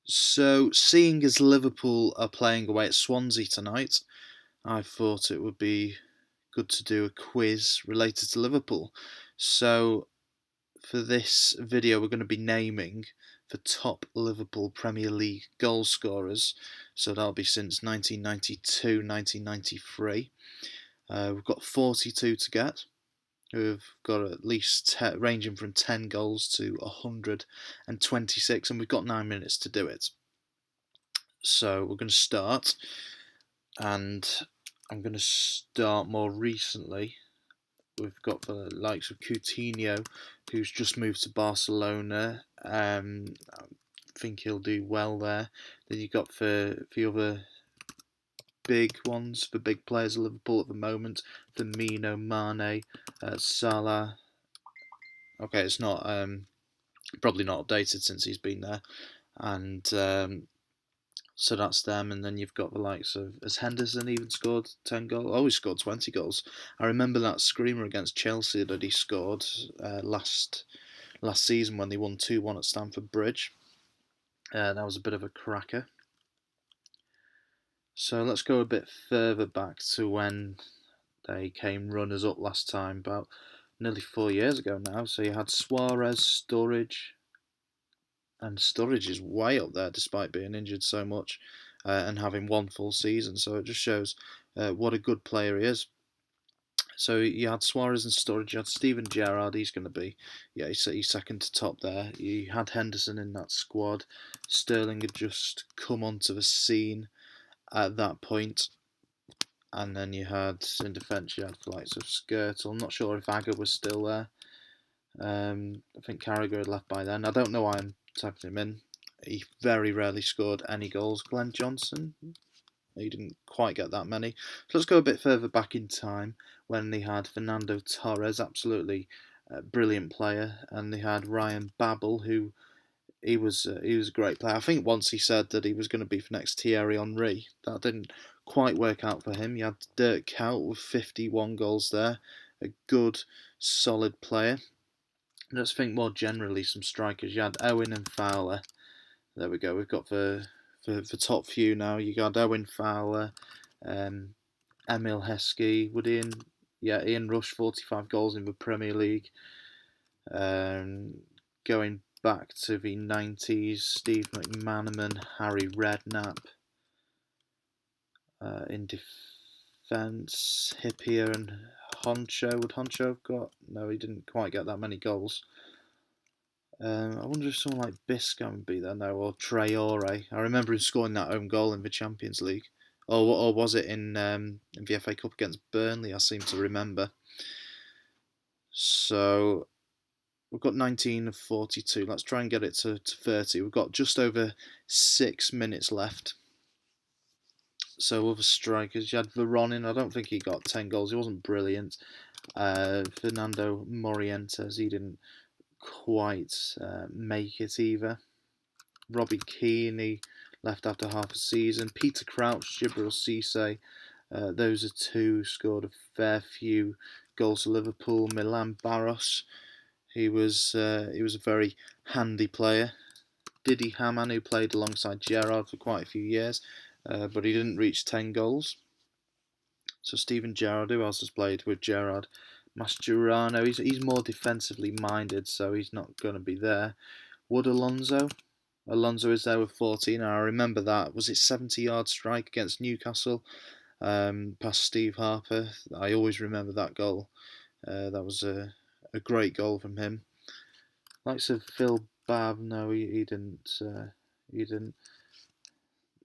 So, seeing as Liverpool are playing away at Swansea tonight, I thought it would be good to do a quiz related to Liverpool. So, for this video, we're going to be naming the top Liverpool Premier League goal scorers. So, that'll be since 1992 1993. We've got 42 to get, who've got at least ranging from 10 goals to 126, and we've got 9 minutes to do it. So we're going to start, and I'm going to start more recently. We've got the likes of Coutinho, who's just moved to Barcelona. I think he'll do well there. Then you've got the other big ones, the big players of Liverpool at the moment: Firmino, Mane, Salah. Okay, it's not probably not updated since he's been there, and so that's them, and then you've got the likes of, has Henderson even scored 10 goals? Oh, he scored 20 goals. I remember that screamer against Chelsea that he scored last season when they won 2-1 at Stamford Bridge. That was a bit of a cracker. So let's go a bit further back to when they came runners up last time, about nearly 4 years ago now. So you had Suarez, Sturridge, and Sturridge is way up there despite being injured so much and having one full season. So it just shows what a good player he is. So you had Suarez and Sturridge, you had Steven Gerrard, he's going to be, yeah, he's second to top there. You had Henderson in that squad. Sterling had just come onto the scene at that point. And then you had, in defence, you had the likes of Skirtle. I'm not sure if Agger was still there. I think Carragher had left by then. I don't know why I'm typing him in. He very rarely scored any goals. Glenn Johnson, he didn't quite get that many. So let's go a bit further back in time when they had Fernando Torres, absolutely brilliant player, and they had Ryan Babel, who he was a great player. I think once he said that he was going to be for next Thierry Henry. That didn't quite work out for him. You had Dirk Kuyt with 51 goals there, a good, solid player. Let's think more generally some strikers. You had Owen and Fowler. There we go. We've got the top few now. You got Owen Fowler, Emil Heskey, Ian Rush, 45 goals in the Premier League. Going back to the 90s, Steve McManaman, Harry Redknapp. In defence, Hippier and Honcho. Would Honcho have got? No, he didn't quite get that many goals. I wonder if someone like Biscam would be there now, or Traore. I remember him scoring that own goal in the Champions League. Or was it in the FA Cup against Burnley? I seem to remember. So we've got 19 of 42. Let's try and get it to 30. We've got just over 6 minutes left. So other strikers, you had Veronin. I don't think he got 10 goals. He wasn't brilliant. Fernando Morientes, he didn't quite make it either. Robbie Keane, he left after half a season. Peter Crouch, Jibril Cisse, those are two scored a fair few goals for Liverpool. Milan Barros, he was a very handy player. Didi Hamann, who played alongside Gerrard for quite a few years, but he didn't reach 10 goals. So Steven Gerrard, who else has played with Gerrard? Mascherano, he's more defensively minded, so he's not going to be there. Wood Alonso? Alonso is there with 14, and I remember that. Was it 70-yard strike against Newcastle past Steve Harper? I always remember that goal. That was a great goal from him. Likes of Phil Babb, no, he didn't. He didn't.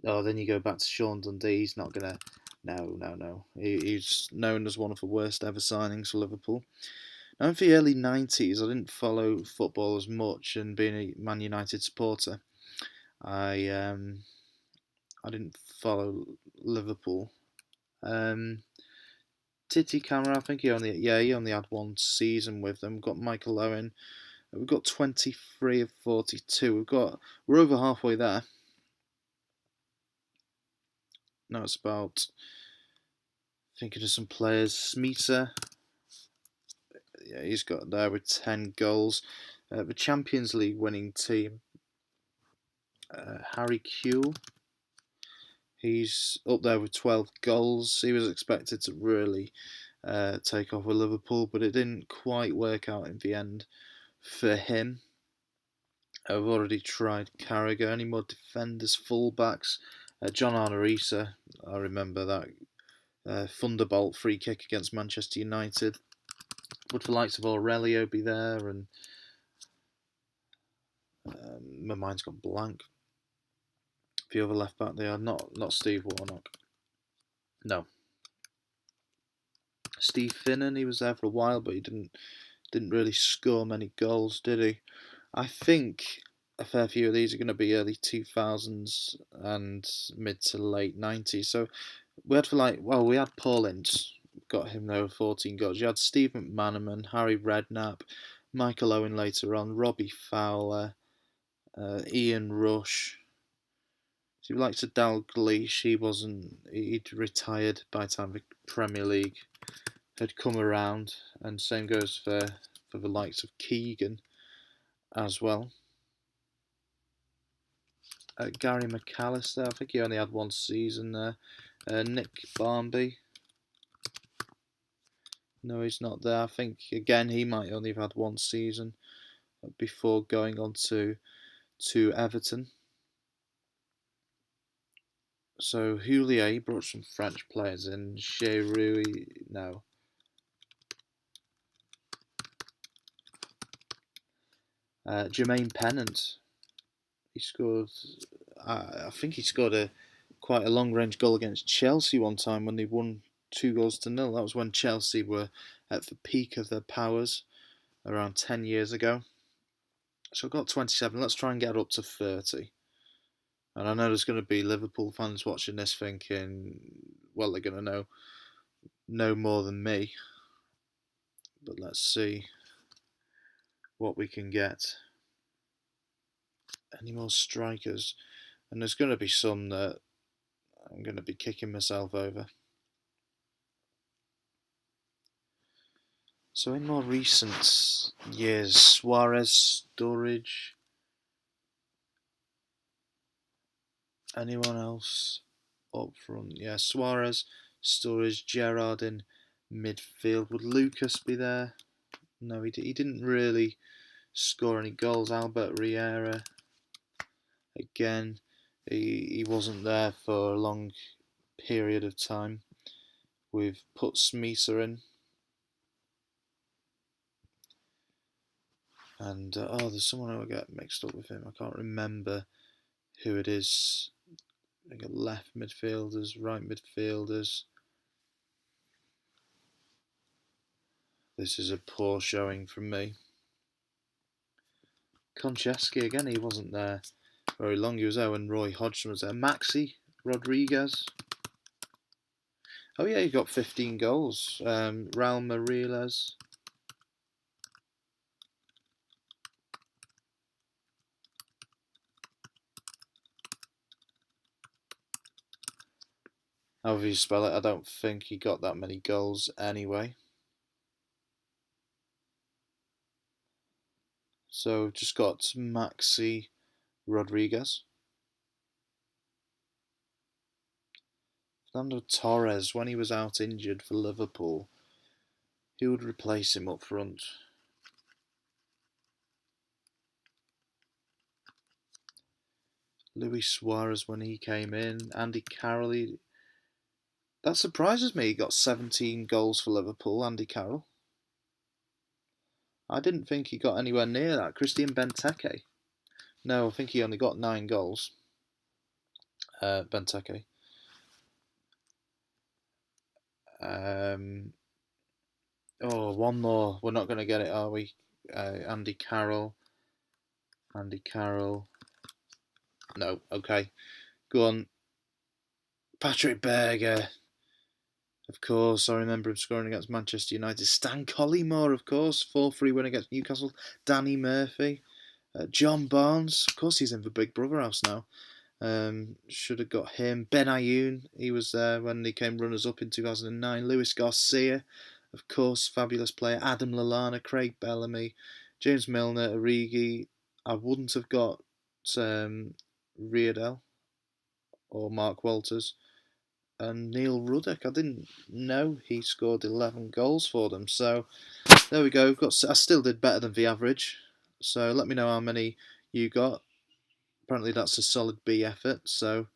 Oh, then you go back to Sean Dundee. He's not gonna. No. He's known as one of the worst ever signings for Liverpool. Now, in the early 90s, I didn't follow football as much, and being a Man United supporter, I didn't follow Liverpool. Titi Camara, I think he only had one season with them. We've got Michael Owen. We've got 23 of 42. We're over halfway there. Now it's about thinking of some players. Smita, yeah, he's got there with 10 goals. The Champions League winning team Harry Kewell. He's up there with 12 goals. He was expected to really take off with Liverpool, but it didn't quite work out in the end for him. I've already tried Carragher. Any more defenders, fullbacks? John Arnorisa, I remember that thunderbolt free kick against Manchester United. Would the likes of Aurelio be there? And my mind's gone blank. The other left back, they are not Steve Warnock. No, Steve Finnan. He was there for a while, but he didn't really score many goals, did he? I think a fair few of these are going to be early 2000s and mid to late 90s. So we had we had Paul Ince, got him there with 14 goals. You had Steve McManaman, Harry Redknapp, Michael Owen later on, Robbie Fowler, Ian Rush. So you like to Dalglish, he'd retired by the time the Premier League had come around, and same goes for the likes of Keegan as well. Gary McAllister, I think he only had one season there. Nick Barmby, no, he's not there. I think again he might only have had one season before going on to Everton. So Houllier brought some French players in. Giroud, no. Jermaine Pennant, he scored. I think he scored quite a long-range goal against Chelsea one time when they won 2-0. That was when Chelsea were at the peak of their powers, around 10 years ago. So I've got 27. Let's try and get up to 30. And I know there's going to be Liverpool fans watching this thinking, well, they're going to know more than me. But let's see what we can get. Any more strikers? And there's going to be some that I'm going to be kicking myself over. So in more recent years, Suarez, Sturridge. Anyone else up front? Yeah, Suarez, Sturridge, Gerrard in midfield. Would Lucas be there? No, he didn't really score any goals. Albert Riera, again, he wasn't there for a long period of time. We've put Smeesa in. And, there's someone who I get mixed up with him. I can't remember who it is. I got left midfielders, right midfielders. This is a poor showing from me. Konchesky, again, he wasn't there very long. He was there when Roy Hodgson was there. Maxi Rodriguez. Oh yeah, he got 15 goals. Raul Moriles. However you spell it, I don't think he got that many goals anyway. So just got Maxi Rodriguez. Fernando Torres, when he was out injured for Liverpool, who would replace him up front? Luis Suarez when he came in. Andy Carroll. That surprises me. He got 17 goals for Liverpool, Andy Carroll. I didn't think he got anywhere near that. Christian Benteke. No, I think he only got 9 goals. Benteke. One more. We're not going to get it, are we? Andy Carroll. Andy Carroll. No, okay. Go on. Patrick Berger. Of course, I remember him scoring against Manchester United. Stan Collymore, of course. 4-3 win against Newcastle. Danny Murphy. John Barnes. Of course, he's in the Big Brother house now. Should have got him. Ben Ayoun. He was there when they came runners-up in 2009. Luis Garcia. Of course, fabulous player. Adam Lallana. Craig Bellamy. James Milner. Origi. I wouldn't have got Riedel or Mark Walters, and Neil Ruddock. I didn't know he scored 11 goals for them. So there we go. I still did better than the average. So let me know how many you got. Apparently that's a solid B effort. So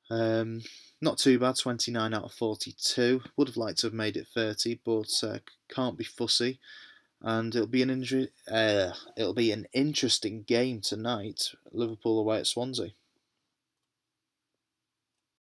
not too bad. 29 out of 42. Would have liked to have made it 30, but can't be fussy. And it'll be an interesting game tonight. Liverpool away at Swansea.